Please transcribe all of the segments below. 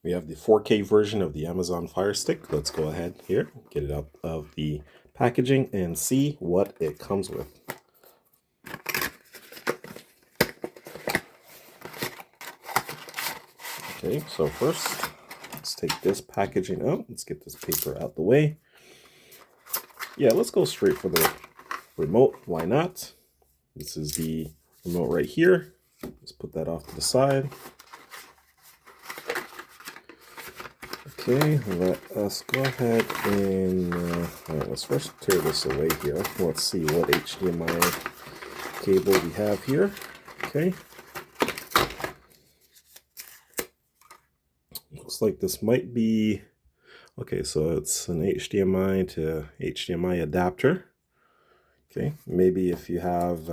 We have the 4K version of the Amazon Firestick. Let's go ahead here, get it out of the packaging and see what it comes with. Okay, so first, let's take this packaging out. Let's get this paper out the way. Yeah, let's go straight for the remote. Why not? This is the remote right here. Let's put that off to the side. Okay, let us go ahead and all right, let's first tear this away here. Let's see what HDMI cable we have here. Okay. Looks like this might be, okay, so it's an HDMI to HDMI adapter. Okay, maybe if you have,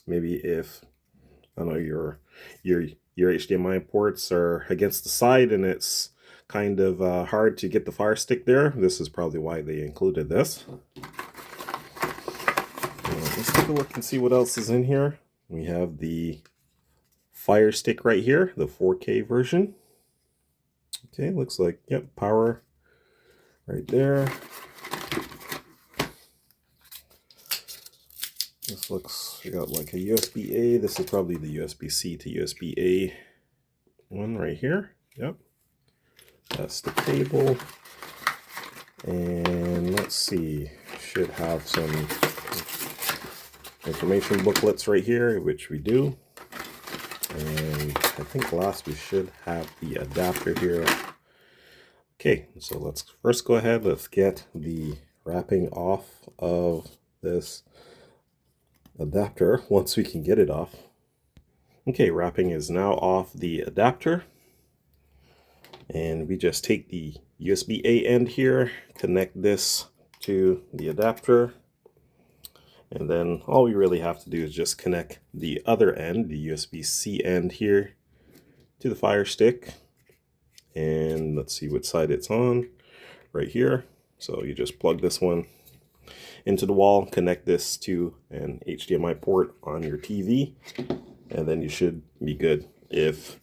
maybe if, I don't know, your HDMI ports are against the side and it's kind of hard to get the Fire Stick there, this is probably why they included this. Let's take a look and see what else is in here. We have the Fire Stick right here, the 4K version. Okay, looks like, yep, power right there. This looks, we got like a USB-A. This is probably the USB-C to USB-A one right here. Yep. That's the cable. And let's see, should have some information booklets right here, which we do. And I think last we should have the adapter here. Okay, so let's first go ahead, let's get the wrapping off of this adapter once we can get it off. Okay, wrapping is now off the adapter. And we just take the USB-A end here, connect this to the adapter. And then all we really have to do is just connect the other end, the USB-C end here, to the Fire Stick. And let's see what side it's on, right here. So you just plug this one into the wall, connect this to an HDMI port on your TV, and then you should be good. If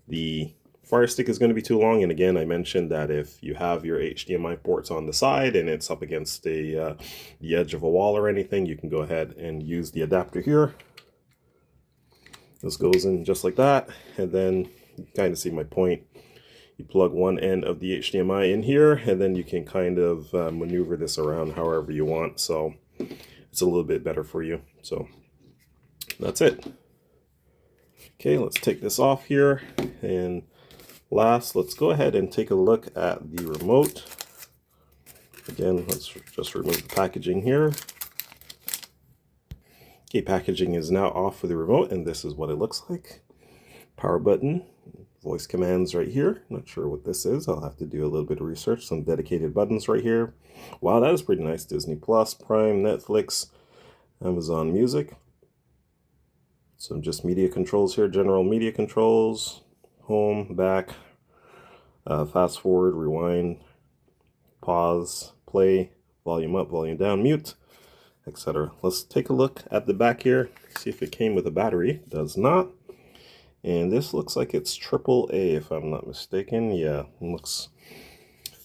the Fire Stick is going to be too long, and again, I mentioned that if you have your HDMI ports on the side and it's up against the edge of a wall or anything, you can go ahead and use the adapter here. This goes in just like that, and then you kind of see my point. You plug one end of the HDMI in here, and then you can kind of maneuver this around however you want, so it's a little bit better for you. So that's it. Okay, let's take this off here, and last, let's go ahead and take a look at the remote. Again, let's just remove the packaging here. Okay, packaging is now off for the remote, and this is what it looks like. Power button, voice commands right here. Not sure what this is. I'll have to do a little bit of research. Some dedicated buttons right here. Wow, that is pretty nice. Disney Plus, Prime, Netflix, Amazon Music. Some just media controls here. General media controls. Home, back, fast forward, rewind, pause, play, volume up, volume down, mute, etc. Let's take a look at the back here, see if it came with a battery. It does not. And this looks like it's AAA if I'm not mistaken. Yeah, it looks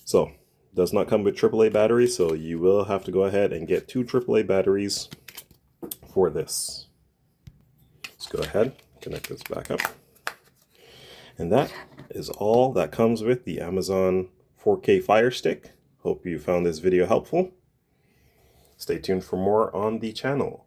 so. Does not come with AAA battery, so you will have to go ahead and get 2 AAA batteries for this. Let's go ahead, connect this back up. And that is all that comes with the Amazon 4K Fire Stick. Hope you found this video helpful. Stay tuned for more on the channel.